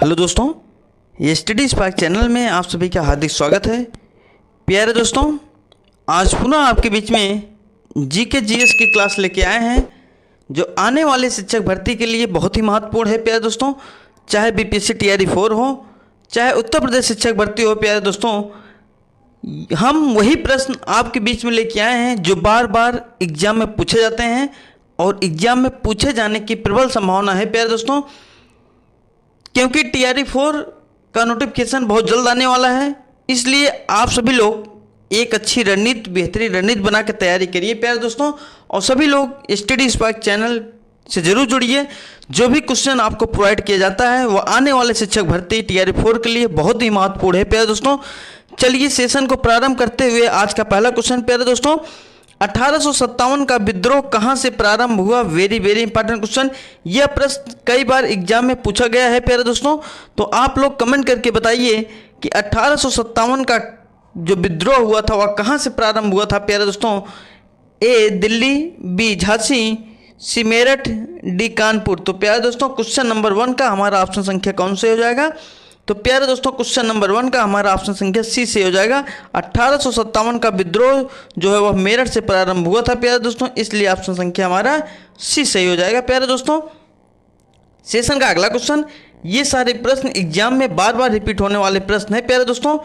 Hello दोस्तों, ये study spark channel में आप सभी का हार्दिक स्वागत है। प्यारे दोस्तों, आज पुनः आपके बीच में जीके जीएस की क्लास लेके आए हैं जो आने वाले शिक्षक भर्ती के लिए बहुत ही महत्वपूर्ण है। प्यारे दोस्तों, चाहे बीपीएससी टीआरई 4 हो, चाहे उत्तर प्रदेश शिक्षक भर्ती हो, प्यारे दोस्तों हम वही प्रश्न आपके बीच में लेके आए हैं जो बार बार एग्जाम में पूछे जाते हैं और एग्जाम में पूछे जाने की प्रबल संभावना है। प्यारे दोस्तों, क्योंकि टीआरई 4 का नोटिफिकेशन बहुत जल्द आने वाला है, इसलिए आप सभी लोग एक अच्छी रणनीति, बेहतरीन रणनीति बना के तैयारी करिए प्यारे दोस्तों। और सभी लोग स्टडी स्पार्क चैनल से जरूर जुड़िए। जो भी क्वेश्चन आपको प्रोवाइड किया जाता है वो आने वाले शिक्षक भर्ती टीआरई 4 के लिए बहुत ही महत्वपूर्ण है प्यारे दोस्तों। चलिए सेशन को प्रारंभ करते हुए आज का पहला क्वेश्चन प्यारे दोस्तों, 1857 का विद्रोह कहां से प्रारंभ हुआ? Very very important question. यह प्रश्न कई बार एग्जाम में पूछा गया है प्यारे दोस्तों, तो आप लोग कमेंट करके बताइए कि 1857 का जो विद्रोह हुआ था वह कहां से प्रारंभ हुआ था प्यारे दोस्तों। ए दिल्ली, बी झांसी, सी मेरठ, डी कानपुर। तो प्यारे दोस्तों क्वेश्चन नंबर 1 का हमारा ऑप्शन संख्या कौन से हो जाएगा? तो प्यारे दोस्तों क्वेश्चन नंबर 1 का हमारा ऑप्शन संख्या सी से हो जाएगा। 1857 का विद्रोह जो है वह मेरठ से प्रारंभ हुआ था प्यारे दोस्तों, इसलिए ऑप्शन संख्या हमारा सी सही हो जाएगा प्यारे दोस्तों। सेशन का अगला क्वेश्चन, ये सारे प्रश्न एग्जाम में बार बार रिपीट होने वाले प्रश्न है प्यारे दोस्तों।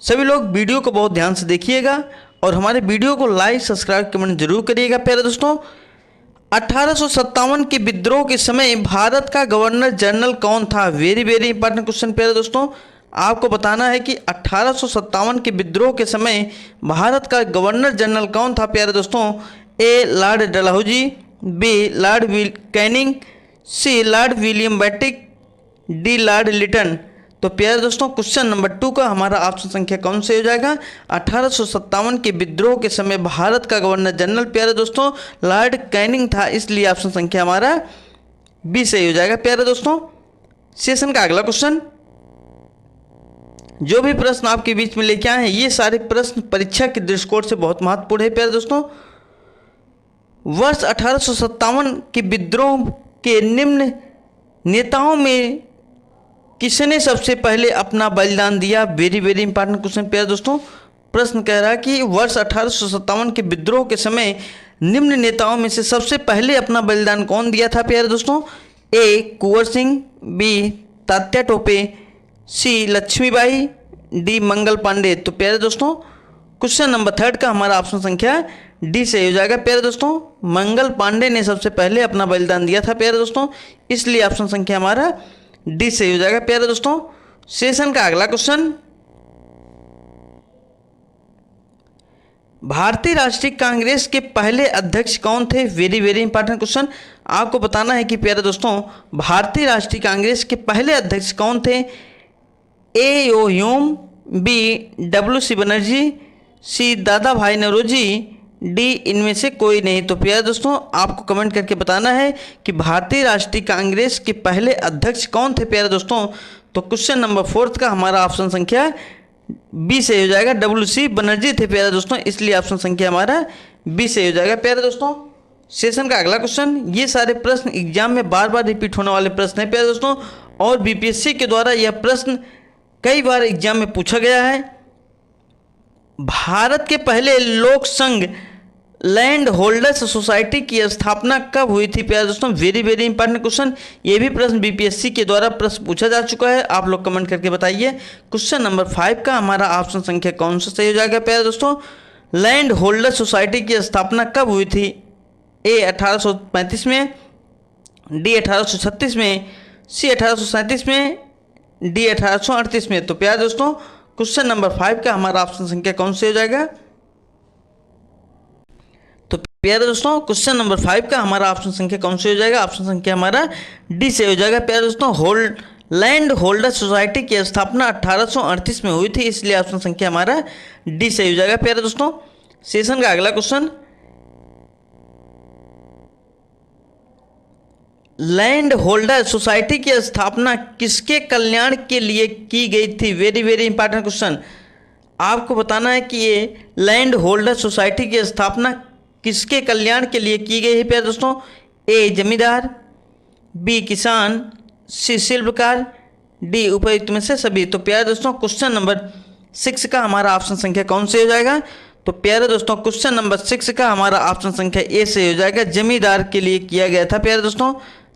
सभी लोग वीडियो को बहुत ध्यान से देखिएगा और हमारे वीडियो को लाइक, सब्सक्राइब, कमेंट जरूर करिएगा प्यारे दोस्तों। 1857 के विद्रोह के समय भारत का गवर्नर जनरल कौन था? वेरी वेरी इंपॉर्टेंट क्वेश्चन प्यारे दोस्तों। आपको बताना है कि 1857 के विद्रोह के समय भारत का गवर्नर जनरल कौन था प्यारे दोस्तों। A lord Dalhousie, B lord Canning, C lord William Bentinck, D lord Lytton. तो प्यारे दोस्तों क्वेश्चन नंबर 2 का हमारा ऑप्शन संख्या कौन से हो जाएगा? 1857 के विद्रोह के समय भारत का गवर्नर जनरल प्यारे दोस्तों लॉर्ड कैनिंग था, इसलिए ऑप्शन संख्या हमारा बी सही हो जाएगा प्यारे दोस्तों। सेशन का अगला क्वेश्चन, जो भी प्रश्न आपके बीच में लेके आए हैं ये सारे प्रश्न परीक्षा के दृष्टिकोण से बहुत महत्वपूर्ण है प्यारे दोस्तों। वर्ष 1857 के विद्रोह के निम्न नेताओं में किसने सबसे पहले अपना बलिदान दिया? वेरी वेरी इंपॉर्टेंट क्वेश्चन प्यारे दोस्तों। प्रश्न कह रहा है कि वर्ष 1857 के विद्रोह के समय निम्न नेताओं में से सबसे पहले अपना बलिदान कौन दिया था प्यारे दोस्तों? ए कुंवर सिंह, बी तात्या टोपे, सी लक्ष्मीबाई, डी मंगल पांडे। तो प्यारे दोस्तों क्वेश्चन नंबर 3 का हमारा ऑप्शन संख्या डी से हो जाएगा प्यारे दोस्तों। मंगल पांडे ने सबसे पहले अपना बलिदान दिया था प्यारे दोस्तों, इसलिए ऑप्शन संख्या हमारा डी से हो जाएगा प्यारे दोस्तों। सेशन का अगला क्वेश्चन, भारतीय राष्ट्रीय कांग्रेस के पहले अध्यक्ष कौन थे? Very very important question. आपको बताना है कि प्यारे दोस्तों भारतीय राष्ट्रीय कांग्रेस के पहले अध्यक्ष कौन थे? A O Hume, B W C Bonnerjee, C Dadabhai Naoroji, D इनमें से कोई नहीं। तो प्यारे दोस्तों आपको कमेंट करके बताना है कि भारतीय राष्ट्रीय कांग्रेस के पहले अध्यक्ष कौन थे प्यारे दोस्तों। तो क्वेश्चन नंबर 4 का हमारा ऑप्शन संख्या बी से हो जाएगा। डब्ल्यू.सी. बनर्जी थे प्यारे दोस्तों, इसलिए ऑप्शन संख्या हमारा बी से हो जाएगा प्यारे दोस्तों। सेशन का अगला क्वेश्चन, ये सारे प्रश्न एग्जाम में बार बार रिपीट होने वाले प्रश्न हैं प्यारे दोस्तों और बीपीएससी के द्वारा यह प्रश्न कई बार एग्जाम में पूछा गया है। भारत के पहले लोक संघ लैंड होल्डर्स सोसाइटी की स्थापना कब हुई थी प्यारे दोस्तों? Very very important question. ये भी प्रश्न बीपीएससी के द्वारा प्रश्न पूछा जा चुका है, आप लोग कमेंट करके बताइए। क्वेश्चन नंबर 5 का हमारा ऑप्शन संख्या कौन सा सही हो जाएगा प्यारे दोस्तों? लैंड होल्डर सोसाइटी की स्थापना कब हुई थी? ए 1835 में, डी 1836 में, सी 1837 में, डी 1838 में। तो प्यारे दोस्तों क्वेश्चन नंबर 5 का हमारा ऑप्शन संख्या कौन से हो जाएगा? तो प्यारे दोस्तों क्वेश्चन नंबर 5 का हमारा ऑप्शन संख्या कौन से हो जाएगा? ऑप्शन संख्या हमारा डी से हो जाएगा प्यारे दोस्तों। लैंड होल्डर सोसाइटी की स्थापना 1838 में हुई थी, इसलिए ऑप्शन संख्या हमारा डी से हो जाएगा प्यारे दोस्तों। सेशन का अगला क्वेश्चन, लैंड होल्डर सोसाइटी की स्थापना किसके कल्याण के लिए की गई थी? Very very important question. आपको बताना है कि ये लैंड होल्डर सोसाइटी की स्थापना किसके कल्याण के लिए की गई है प्यारे दोस्तों? ए जमींदार, बी किसान, सी शिल्पकार, डी उपयुक्त में से सभी। तो प्यारे दोस्तों क्वेश्चन नंबर 6 का हमारा ऑप्शन संख्या कौन से हो जाएगा? तो प्यारे दोस्तों क्वेश्चन नंबर 6 का हमारा ऑप्शन संख्या ए से हो जाएगा। जमींदार के लिए किया गया था प्यारे दोस्तों,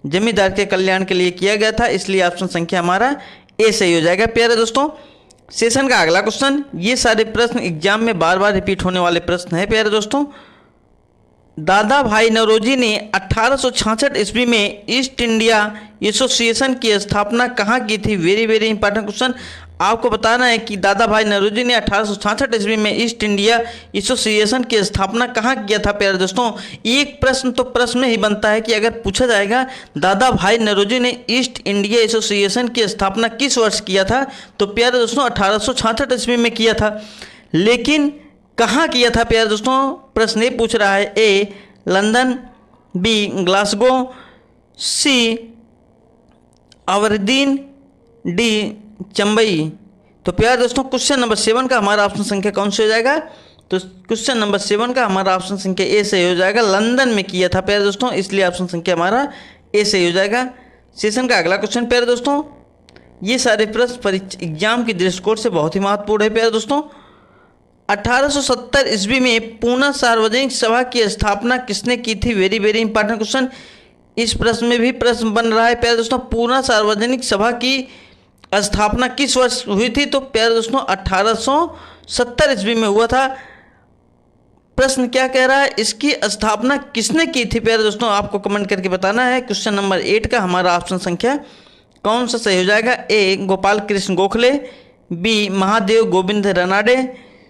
जमींदार के कल्याण के लिए किया गया था, इसलिए ऑप्शन संख्या हमारा ए सही हो जाएगा। प्यारे दोस्तों सेशन का अगला क्वेश्चन, ये सारे प्रश्न एग्जाम में बार बार रिपीट होने वाले प्रश्न है प्यारे दोस्तों। दादा भाई नौरोजी ने 1866 ईस्वी में ईस्ट इंडिया एसोसिएशन की स्थापना कहाँ की थी? Very very important question. आपको बताना है कि दादा भाई नौरोजी ने 1866 ईस्वी में ईस्ट इंडिया एसोसिएशन की स्थापना कहाँ किया था प्यारे दोस्तों। एक प्रश्न तो प्रश्न में ही बनता है कि अगर पूछा जाएगा दादा भाई नौरोजी ने ईस्ट इंडिया एसोसिएशन की स्थापना किस वर्ष किया था, तो प्यारे दोस्तों 1866 ईस्वी में किया था। लेकिन कहाँ किया था प्यारे दोस्तों? प्रश्न ये पूछ रहा है, ए लंदन, बी ग्लासगो, सी अबरदीन, डी चंबई। तो प्यारे दोस्तों क्वेश्चन नंबर 7 का हमारा ऑप्शन संख्या कौन से हो जाएगा? तो क्वेश्चन नंबर 7 का हमारा ऑप्शन संख्या ए से हो जाएगा। लंदन में किया था प्यारे दोस्तों, इसलिए ऑप्शन संख्या हमारा ए से हो जाएगा। सेशन का अगला क्वेश्चन प्यारे दोस्तों, ये सारे प्रश्न एग्जाम के दृष्टिकोण से बहुत ही महत्वपूर्ण है प्यारे दोस्तों। 1870 ईस्वी में पूना सार्वजनिक सभा की स्थापना किसने की थी? Very very important question. इस प्रश्न में भी प्रश्न बन रहा है प्यारे दोस्तों, पूना सार्वजनिक सभा की स्थापना किस वर्ष हुई थी? तो प्यारे दोस्तों 1870 ईस्वी में हुआ था। प्रश्न क्या कह रहा है, इसकी स्थापना किसने की थी प्यारे दोस्तों? आपको कमेंट करके बताना है। क्वेश्चन नंबर 8 का हमारा ऑप्शन संख्या कौन सा सही हो जाएगा? ए गोपाल कृष्ण गोखले, बी महादेव गोविंद रनाडे,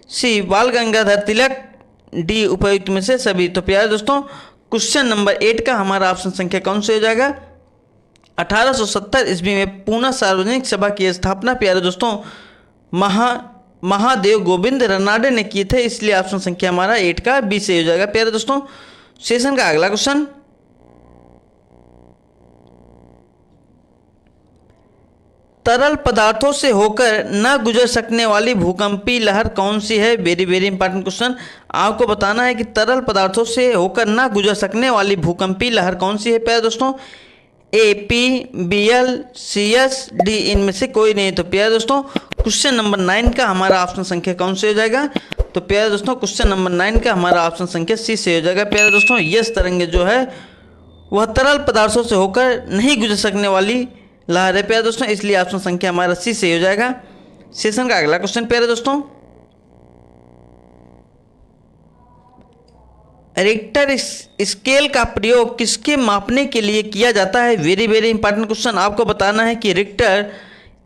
सी बाल गंगाधर तिलक, डी उपयुक्त में से सभी। तो प्यारे दोस्तों क्वेश्चन नंबर 8 का हमारा ऑप्शन संख्या कौन से हो जाएगा? 1870 ईस्वी में पूना सार्वजनिक सभा की स्थापना प्यारे दोस्तों महादेव गोविंद रनाडे ने किए थे, इसलिए ऑप्शन संख्या हमारा 8 का बी से हो जाएगा। प्यारे दोस्तों सेशन का अगला क्वेश्चन, तरल पदार्थों से होकर न गुजर सकने वाली भूकंपीय लहर कौन सी है? Very very important question. आपको बताना है कि तरल पदार्थों से होकर न गुजर सकने वाली भूकंपीय लहर कौन सी है प्यारे दोस्तों। A P, B L, C S, D इनमें से कोई नहीं। तो प्यारे दोस्तों क्वेश्चन नंबर 9 का हमारा ऑप्शन संख्या कौन से हो जाएगा? तो प्यारे दोस्तों क्वेश्चन नंबर 9 का हमारा ऑप्शन संख्या सी से हो जाएगा। प्यारे दोस्तों यस तरंगे जो है वह तरल पदार्थों से होकर नहीं गुजर सकने वाली लहर है प्यारे दोस्तों, इसलिए ऑप्शन संख्या हमारा सी से हो जाएगा। सेशन का अगला क्वेश्चन प्यारे दोस्तों, रिक्टर स्केल का प्रयोग किसके मापने के लिए किया जाता है? Very very important question. आपको बताना है कि रिक्टर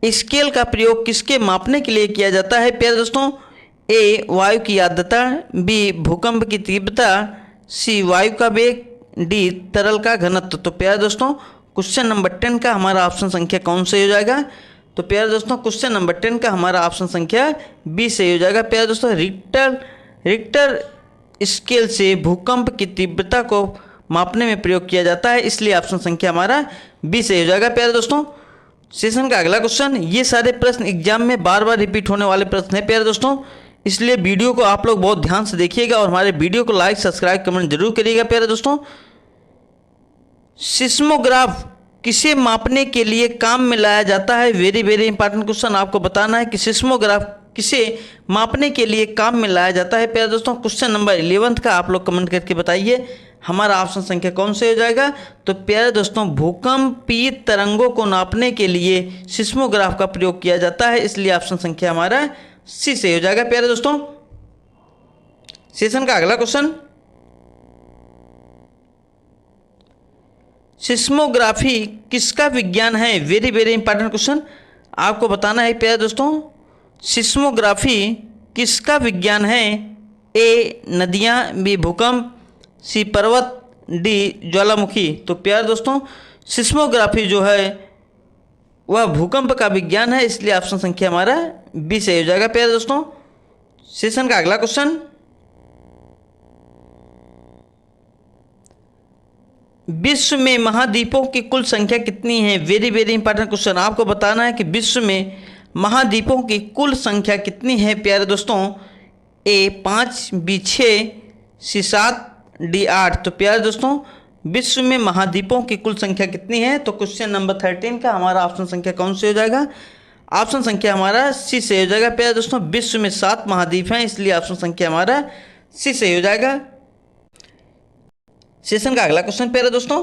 स्केल का प्रयोग किसके मापने के लिए किया जाता है प्यारे दोस्तों। ए वायु की आर्द्रता, बी भूकंप की तीव्रता, सी वायु का वेग, डी तरल का घनत्व। तो प्यारे दोस्तों क्वेश्चन नंबर 10 का हमारा ऑप्शन संख्या कौन से हो जाएगा? तो प्यारे दोस्तों क्वेश्चन नंबर 10 का हमारा ऑप्शन संख्या बी से हो जाएगा। प्यारे दोस्तों रिक्टर स्केल से भूकंप की तीव्रता को मापने में प्रयोग किया जाता है, इसलिए ऑप्शन संख्या हमारा बी से हो जाएगा। प्यारे दोस्तों सेशन का अगला क्वेश्चन, ये सारे प्रश्न एग्जाम में बार बार रिपीट होने वाले प्रश्न हैं प्यारे दोस्तों, इसलिए वीडियो को आप लोग बहुत ध्यान से देखिएगा और हमारे वीडियो को लाइक सब्सक्राइब कमेंट जरूर करिएगा। प्यारे दोस्तों सिस्मोग्राफ किसे मापने के लिए काम में लाया जाता है? Very very important question. आपको बताना है कि सिस्मोग्राफ किसे मापने के लिए काम में लाया जाता है प्यारे दोस्तों। क्वेश्चन नंबर 11 का आप लोग कमेंट करके बताइए हमारा ऑप्शन संख्या कौन से हो जाएगा। तो प्यारे दोस्तों भूकंपीय तरंगों को नापने के लिए सिस्मोग्राफ का प्रयोग किया जाता है, इसलिए ऑप्शन संख्या हमारा सी से हो जाएगा। प्यारे दोस्तों सेशन का अगला क्वेश्चन, सिस्मोग्राफी किसका विज्ञान है? Very very important question. आपको बताना है प्यारे दोस्तों सिस्मोग्राफी किसका विज्ञान है? ए नदियाँ, बी भूकंप, सी पर्वत, डी ज्वालामुखी। तो प्यारे दोस्तों सिस्मोग्राफी जो है वह भूकंप का विज्ञान है, इसलिए ऑप्शन संख्या हमारा बी से हो जाएगा। प्यारे दोस्तों सेशन का अगला क्वेश्चन, विश्व में महाद्वीपों की कुल संख्या कितनी है? Very very important question. आपको बताना है कि विश्व में महाद्वीपों की कुल संख्या कितनी है प्यारे दोस्तों। ए 5, बी 6, सी 7, डी 8। तो प्यारे दोस्तों विश्व में महाद्वीपों की कुल संख्या कितनी है? तो क्वेश्चन नंबर 13 का हमारा ऑप्शन संख्या कौन से हो जाएगा? ऑप्शन संख्या हमारा सी से हो जाएगा। प्यारे दोस्तों, विश्व में 7 महाद्वीप हैं, इसलिए ऑप्शन संख्या हमारा सी से हो जाएगा। सेशन का अगला क्वेश्चन प्यारे दोस्तों,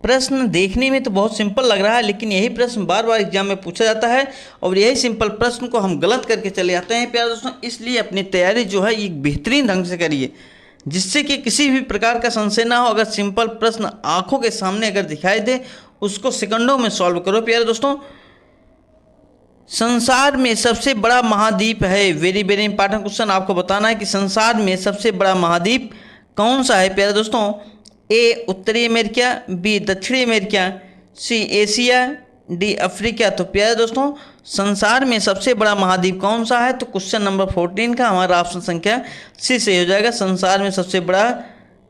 प्रश्न देखने में तो बहुत सिंपल लग रहा है, लेकिन यही प्रश्न बार बार एग्जाम में पूछा जाता है और यही सिंपल प्रश्न को हम गलत करके चले जाते हैं प्यारे दोस्तों। इसलिए अपनी तैयारी जो है एक बेहतरीन ढंग से करिए, जिससे कि किसी भी प्रकार का संशय ना हो। अगर सिंपल प्रश्न आंखों के सामने अगर दिखाई दे, उसको सेकंडों में सॉल्व करो प्यारे दोस्तों। संसार में सबसे बड़ा महाद्वीप है, वेरी वेरी इंपॉर्टेंट क्वेश्चन। आपको बताना है कि संसार में सबसे बड़ा महाद्वीप कौन सा है प्यारे दोस्तों? ए उत्तरी अमेरिका, बी दक्षिणी America, C Asia, D Africa. तो प्यारे दोस्तों, संसार में सबसे बड़ा महाद्वीप कौन सा है? तो क्वेश्चन नंबर 14 का हमारा ऑप्शन संख्या सी से हो जाएगा। संसार में सबसे बड़ा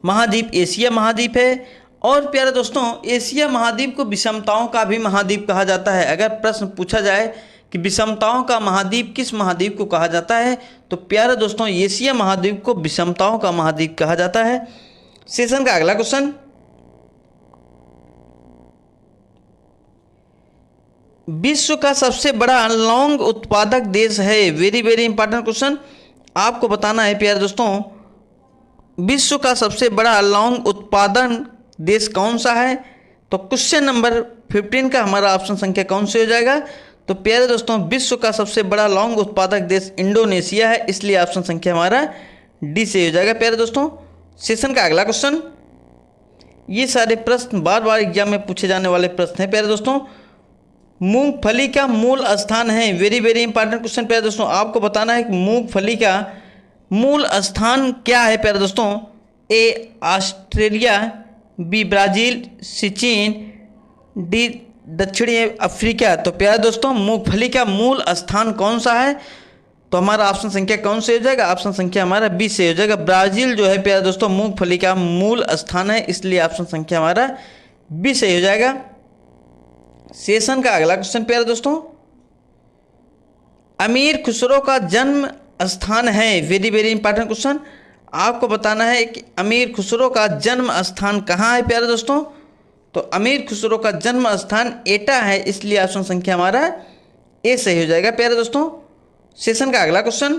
महाद्वीप एशिया महाद्वीप है। और प्यारे दोस्तों, एशिया महाद्वीप को विषमताओं का भी महाद्वीप कहा जाता है। अगर प्रश्न पूछा जाए कि विषमताओं का महाद्वीप किस महाद्वीप को कहा जाता है, तो प्यारे दोस्तों एशिया महाद्वीप को विषमताओं का महाद्वीप कहा जाता है। सेशन का अगला क्वेश्चन, विश्व का सबसे बड़ा लौंग उत्पादक देश है, वेरी वेरी इंपॉर्टेंट क्वेश्चन। आपको बताना है प्यारे दोस्तों, विश्व का सबसे बड़ा लौंग उत्पादन देश कौन सा है? तो क्वेश्चन नंबर 15 का हमारा ऑप्शन संख्या कौन से हो जाएगा? तो प्यारे दोस्तों, विश्व का सबसे बड़ा लौंग उत्पादक देश इंडोनेशिया है, इसलिए ऑप्शन संख्या हमारा डी से हो जाएगा प्यारे दोस्तों। सेशन का अगला क्वेश्चन, ये सारे प्रश्न बार बार एग्जाम में पूछे जाने वाले प्रश्न हैं प्यारे दोस्तों। मूंगफली का मूल स्थान है, वेरी वेरी इंपॉर्टेंट क्वेश्चन प्यारे दोस्तों। आपको बताना है कि मूंगफली का मूल स्थान क्या है प्यारे दोस्तों? ए ऑस्ट्रेलिया, बी ब्राज़ील, सी चीन, डी दक्षिणी अफ्रीका। तो प्यारे दोस्तों, मूंगफली का मूल स्थान कौन सा है? तो हमारा ऑप्शन संख्या कौन से हो जाएगा? ऑप्शन संख्या हमारा बी से हो जाएगा। ब्राज़ील जो है प्यारे दोस्तों मूंगफली का मूल स्थान है, इसलिए ऑप्शन संख्या हमारा बी से हो जाएगा। सेशन का अगला क्वेश्चन प्यारे दोस्तों, अमीर खुसरो का जन्म स्थान है, वेरी वेरी इंपॉर्टेंट क्वेश्चन। आपको बताना है कि अमीर खुसरो का जन्म स्थान कहाँ है प्यारे दोस्तों? तो अमीर खुसरो का जन्म स्थान एटा है, इसलिए ऑप्शन संख्या हमारा ए सही हो जाएगा प्यारे दोस्तों। सेशन का अगला क्वेश्चन,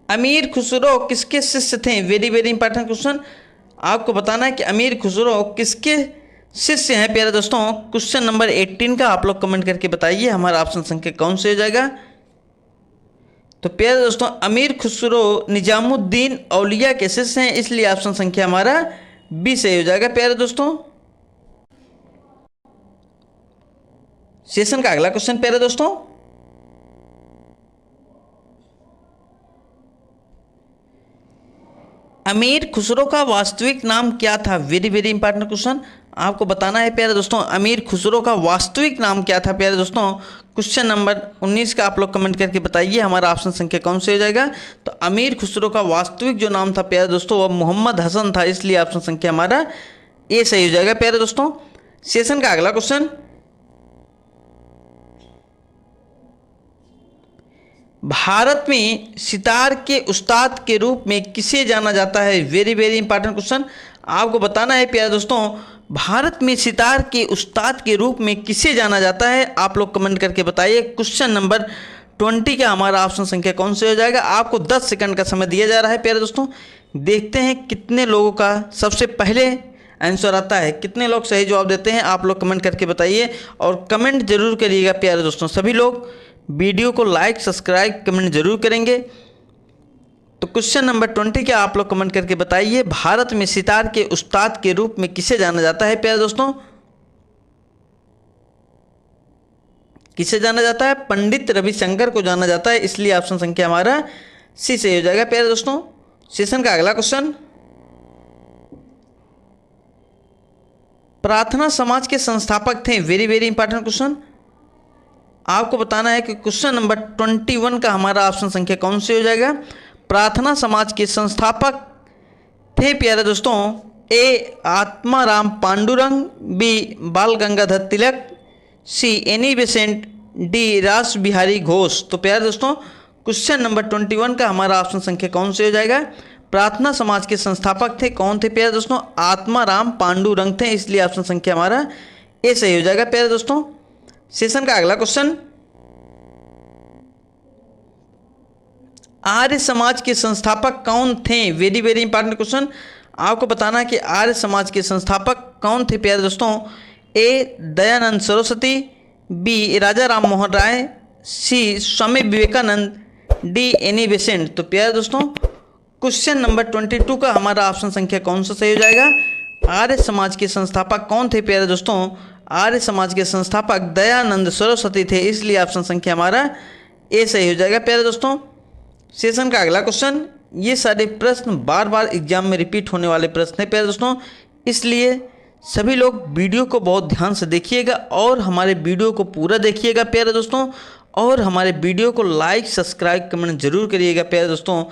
अमीर खुसरो किसके शिष्य थे? Very very important question. आपको बताना है कि अमीर खुसरो किसके शिष्य हैं प्यारे दोस्तों। क्वेश्चन नंबर 18 का आप लोग कमेंट करके बताइए, हमारा ऑप्शन संख्या कौन से हो जाएगा? तो प्यारे दोस्तों, अमीर खुसरो निजामुद्दीन औलिया के शिष्य हैं, इसलिए ऑप्शन संख्या हमारा बी से हो जाएगा प्यारे दोस्तों। सेशन का अगला क्वेश्चन प्यारे दोस्तों, अमीर खुसरो का वास्तविक नाम क्या था? Very very important question. आपको बताना है प्यारे दोस्तों, अमीर खुसरो का वास्तविक नाम क्या था प्यारे दोस्तों। क्वेश्चन नंबर 19 का आप लोग कमेंट करके बताइए, हमारा ऑप्शन संख्या कौन से हो जाएगा? तो अमीर खुसरो का वास्तविक जो नाम था प्यारे दोस्तों वह मोहम्मद हसन था, इसलिए ऑप्शन संख्या हमारा ए सही हो जाएगा प्यारे दोस्तों। सेशन का अगला क्वेश्चन, भारत में सितार के उस्ताद के रूप में किसे जाना जाता है? Very very important question. आपको बताना है प्यारे दोस्तों, भारत में सितार के उस्ताद के रूप में किसे जाना जाता है? आप लोग कमेंट करके बताइए। क्वेश्चन नंबर 20 का हमारा ऑप्शन संख्या कौन से हो जाएगा? आपको 10 सेकंड का समय दिया जा रहा है प्यारे दोस्तों। देखते हैं कितने लोगों का सबसे पहले आंसर आता है, कितने लोग सही जवाब देते हैं। आप लोग कमेंट करके बताइए और कमेंट जरूर करिएगा प्यारे दोस्तों। सभी लोग वीडियो को लाइक सब्सक्राइब कमेंट जरूर करेंगे। तो क्वेश्चन नंबर 20 का आप लोग कमेंट करके बताइए, भारत में सितार के उस्ताद के रूप में किसे जाना जाता है प्यारे दोस्तों? किसे जाना जाता है? पंडित रविशंकर को जाना जाता है, इसलिए ऑप्शन संख्या हमारा सी से हो जाएगा प्यारे दोस्तों। सेशन का अगला क्वेश्चन, प्रार्थना समाज के संस्थापक थे, वेरी वेरी इंपॉर्टेंट क्वेश्चन। आपको बताना है कि क्वेश्चन नंबर 21 का हमारा ऑप्शन संख्या कौन से हो जाएगा? प्रार्थना समाज के संस्थापक थे प्यारे दोस्तों, ए आत्माराम पांडुरंग, बी बाल Gangadhar Tilak, see Annie Besant, D रास बिहारी घोष। तो प्यारे दोस्तों, क्वेश्चन नंबर 21 का हमारा ऑप्शन संख्या कौन से हो जाएगा? प्रार्थना समाज के संस्थापक थे, कौन थे प्यारे दोस्तों? आत्माराम पांडुरंग थे, इसलिए ऑप्शन संख्या हमारा ए सही हो जाएगा प्यारे दोस्तों। सेशन का अगला क्वेश्चन, आर्य समाज के संस्थापक कौन थे? Very very important question. आपको बताना है कि आर्य समाज के संस्थापक कौन थे प्यारे दोस्तों? ए दयानंद सरस्वती, बी राजा राम मोहन राय, सी Swami Vivekananda, D Annie Besant. तो प्यारे दोस्तों क्वेश्चन नंबर 22 का हमारा ऑप्शन संख्या कौन सा सही हो जाएगा? आर्य समाज के संस्थापक कौन थे प्यारे दोस्तों? आर्य समाज के संस्थापक दयानंद सरस्वती थे, इसलिए ऑप्शन संख्या हमारा ए सही हो जाएगा प्यारे दोस्तों। सेशन का अगला क्वेश्चन, ये सारे प्रश्न बार बार एग्जाम में रिपीट होने वाले प्रश्न हैं प्यारे दोस्तों, इसलिए सभी लोग वीडियो को बहुत ध्यान से देखिएगा और हमारे वीडियो को पूरा देखिएगा प्यारे दोस्तों, और हमारे वीडियो को लाइक सब्सक्राइब कमेंट जरूर करिएगा प्यारे दोस्तों।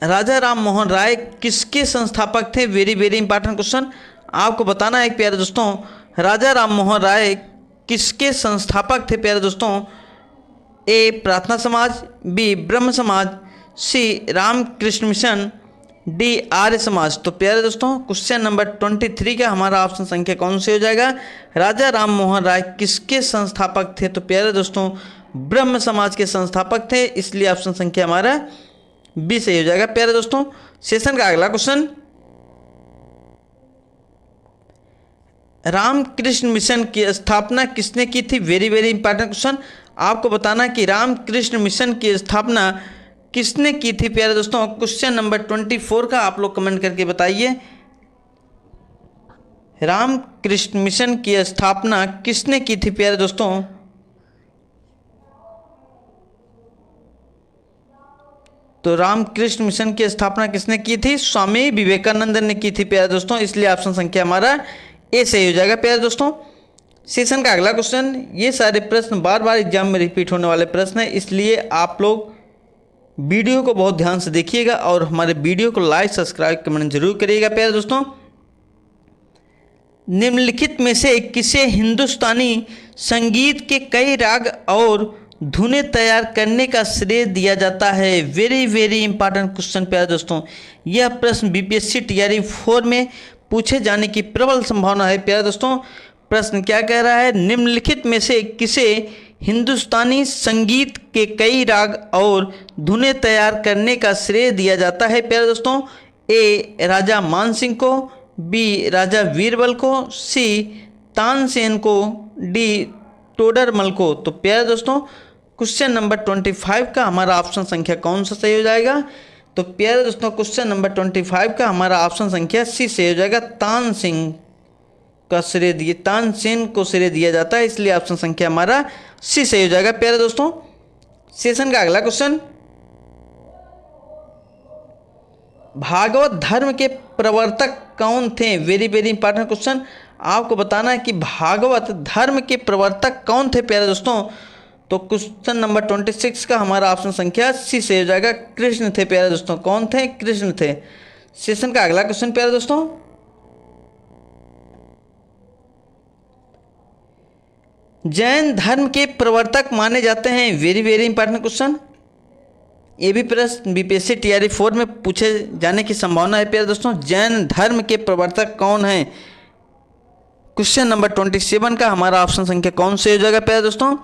राजा राम मोहन राय किसके संस्थापक थे? Very very important question. आपको बताना है प्यारे दोस्तों, राजा राम मोहन राय किसके संस्थापक थे प्यारे दोस्तों? ए प्रार्थना समाज, बी ब्रह्म समाज, सी रामकृष्ण मिशन, डी आर्य समाज। तो प्यारे दोस्तों क्वेश्चन नंबर 23 का हमारा ऑप्शन संख्या कौन से हो जाएगा? राजा राम मोहन राय किसके संस्थापक थे? तो प्यारे दोस्तों ब्रह्म समाज के संस्थापक थे, इसलिए ऑप्शन संख्या हमारा बी सही हो जाएगा प्यारे दोस्तों। सेशन का अगला क्वेश्चन, रामकृष्ण मिशन की स्थापना किसने की थी? Very very important question. आपको बताना कि रामकृष्ण मिशन की स्थापना किसने की थी प्यारे दोस्तों? क्वेश्चन नंबर 24 का आप लोग कमेंट करके बताइए, रामकृष्ण मिशन की स्थापना किसने की थी प्यारे दोस्तों? तो रामकृष्ण मिशन की स्थापना किसने की थी? स्वामी विवेकानंद ने की थी प्यारे दोस्तों, इसलिए ऑप्शन संख्या हमारा ए सही हो जाएगा प्यारे दोस्तों। सेशन का अगला क्वेश्चन, ये सारे प्रश्न बार बार एग्जाम में रिपीट होने वाले प्रश्न हैं, इसलिए आप लोग वीडियो को बहुत ध्यान से देखिएगा और हमारे वीडियो को लाइक सब्सक्राइब कमेंट जरूर करिएगा प्यारे दोस्तों। निम्नलिखित में से किसे हिंदुस्तानी संगीत के कई राग और धुनें तैयार करने का श्रेय दिया जाता है? वेरी वेरी इंपॉर्टेंट क्वेश्चन प्यारे दोस्तों। यह प्रश्न बीपीएससी टीआरई 4 में पूछे जाने की प्रबल संभावना है प्यारे दोस्तों। प्रश्न क्या कह रहा है? निम्नलिखित में से किसे हिंदुस्तानी संगीत के कई राग और धुनें तैयार करने का श्रेय दिया जाता है प्यारे दोस्तों? ए राजा मानसिंह को, बी राजा बीरबल को, सी तानसेन को, डी टोडरमल को। तो प्यारे दोस्तों क्वेश्चन नंबर 25 का हमारा ऑप्शन संख्या कौन सा सही हो जाएगा? तो प्यारे दोस्तों क्वेश्चन नंबर 25 का हमारा ऑप्शन संख्या सी सही हो जाएगा। तानसेन का श्रेय दिए, तानसेन को श्रेय दिया जाता है, इसलिए ऑप्शन संख्या हमारा सी सही हो जाएगा प्यारे दोस्तों। सेशन का अगला क्वेश्चन, भागवत धर्म के प्रवर्तक कौन थे? Very very important question. आपको बताना है कि भागवत धर्म के प्रवर्तक कौन थे प्यारे दोस्तों? तो क्वेश्चन नंबर 26 का हमारा ऑप्शन संख्या सी से हो जाएगा, कृष्ण थे प्यारे दोस्तों। कौन थे? कृष्ण थे। सेशन का अगला क्वेश्चन प्यारे दोस्तों, जैन धर्म के प्रवर्तक माने जाते हैं। Very very important question. ये भी प्रश्न बीपीएससी टीआरई 4 में पूछे जाने की संभावना है प्यारे दोस्तों। जैन धर्म के प्रवर्तक कौन है? क्वेश्चन नंबर 27 का हमारा ऑप्शन संख्या कौन से हो जाएगा प्यारे दोस्तों?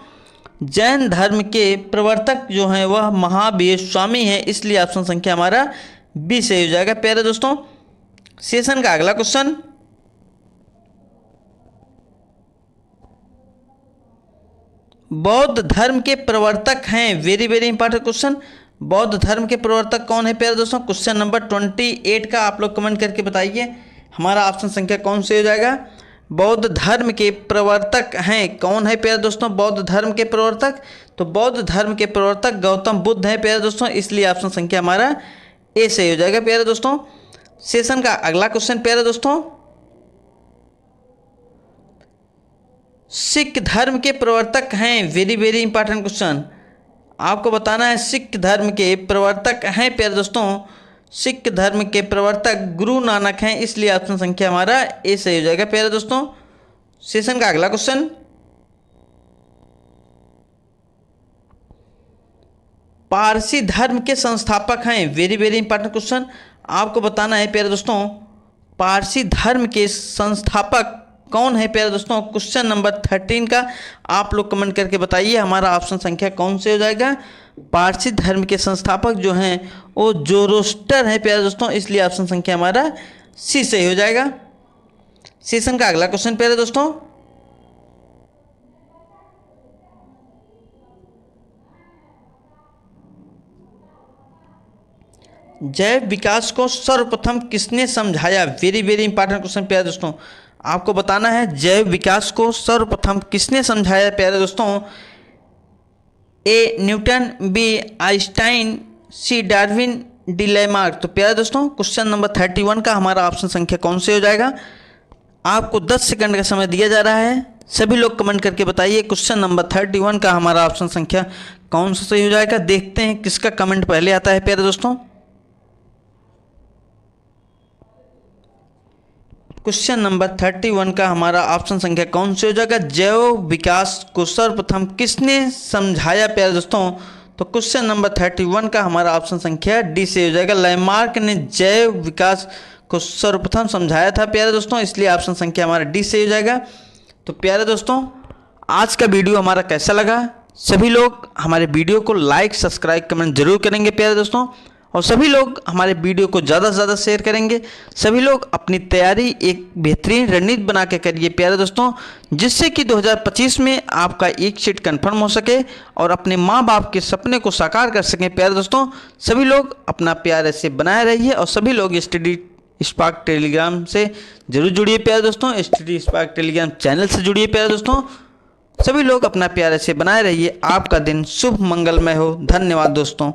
जैन धर्म के प्रवर्तक जो हैं वह महावीर स्वामी हैं, इसलिए ऑप्शन संख्या हमारा बी से हो जाएगा प्यारे दोस्तों। सेशन का अगला क्वेश्चन, बौद्ध धर्म के प्रवर्तक हैं। Very very important question. बौद्ध धर्म के प्रवर्तक कौन है प्यारे दोस्तों? क्वेश्चन नंबर 28 का आप लोग कमेंट करके बताइए, हमारा ऑप्शन संख्या कौन से हो जाएगा? बौद्ध धर्म के प्रवर्तक हैं। कौन है प्यारे दोस्तों बौद्ध धर्म के प्रवर्तक? तो बौद्ध धर्म के प्रवर्तक गौतम बुद्ध हैं प्यारे दोस्तों, इसलिए ऑप्शन संख्या हमारा ए से हो जाएगा प्यारे दोस्तों। सेशन का अगला क्वेश्चन प्यारे दोस्तों, सिख धर्म के प्रवर्तक हैं। Very very important question. आपको बताना है सिख धर्म के प्रवर्तक हैं प्यारे दोस्तों। सिख धर्म के प्रवर्तक गुरु नानक हैं, इसलिए ऑप्शन संख्या हमारा ए सही हो जाएगा प्यारे दोस्तों। सेशन का अगला क्वेश्चन, पारसी धर्म के संस्थापक हैं? वेरी वेरी इंपॉर्टेंट क्वेश्चन, आपको बताना है प्यारे दोस्तों, पारसी धर्म के संस्थापक कौन है प्यारे दोस्तों? क्वेश्चन नंबर 13 का आप लोग कमेंट करके बताइए हमारा ऑप्शन संख्या कौन से हो जाएगा। पारसी धर्म के संस्थापक जो हैं वो जोरोस्टर है प्यारे दोस्तों, इसलिए ऑप्शन संख्या हमारा सी सही हो जाएगा। सेशन का अगला क्वेश्चन प्यारे दोस्तों, जैव विकास को सर्वप्रथम किसने समझाया? वेरी वेरी इंपॉर्टेंट क्वेश्चन प्यारे दोस्तों, आपको बताना है जैव विकास को सर्वप्रथम किसने समझाया प्यारे दोस्तों? A Newton, B Einstein, C Darwin, D Lamarck. तो प्यारे दोस्तों क्वेश्चन नंबर 31 का हमारा ऑप्शन संख्या कौन से हो जाएगा? आपको 10 सेकंड का समय दिया जा रहा है, सभी लोग कमेंट करके बताइए क्वेश्चन नंबर 31 का हमारा ऑप्शन संख्या कौन सा सही हो जाएगा। देखते हैं किसका कमेंट पहले आता है प्यारे दोस्तों। क्वेश्चन नंबर 31 का हमारा ऑप्शन संख्या कौन से हो जाएगा? जैव विकास को सर्वप्रथम किसने समझाया प्यारे दोस्तों? तो क्वेश्चन नंबर 31 का हमारा ऑप्शन संख्या डी से हो जाएगा। लैमार्क ने जैव विकास को सर्वप्रथम समझाया था प्यारे दोस्तों, इसलिए ऑप्शन संख्या हमारा डी से हो जाएगा। तो प्यारे दोस्तों आज का वीडियो हमारा कैसा लगा? सभी लोग हमारे वीडियो को लाइक सब्सक्राइब कमेंट जरूर करेंगे प्यारे दोस्तों, और सभी लोग हमारे वीडियो को ज़्यादा से ज़्यादा शेयर करेंगे। सभी लोग अपनी तैयारी एक बेहतरीन रणनीति बना के करिए प्यारे दोस्तों, जिससे कि 2025 में आपका एक सीट कंफर्म हो सके और अपने माँ बाप के सपने को साकार कर सकें प्यारे दोस्तों। सभी लोग अपना प्यार ऐसे बनाए रहिए और सभी लोग स्टडी स्पार्क टेलीग्राम से जरूर जुड़िए प्यारे दोस्तों, स्टडी स्पार्क टेलीग्राम चैनल से जुड़िए प्यारे दोस्तों। सभी लोग अपना प्यार ऐसे बनाए रहिए। आपका दिन शुभ मंगलमय हो। धन्यवाद दोस्तों।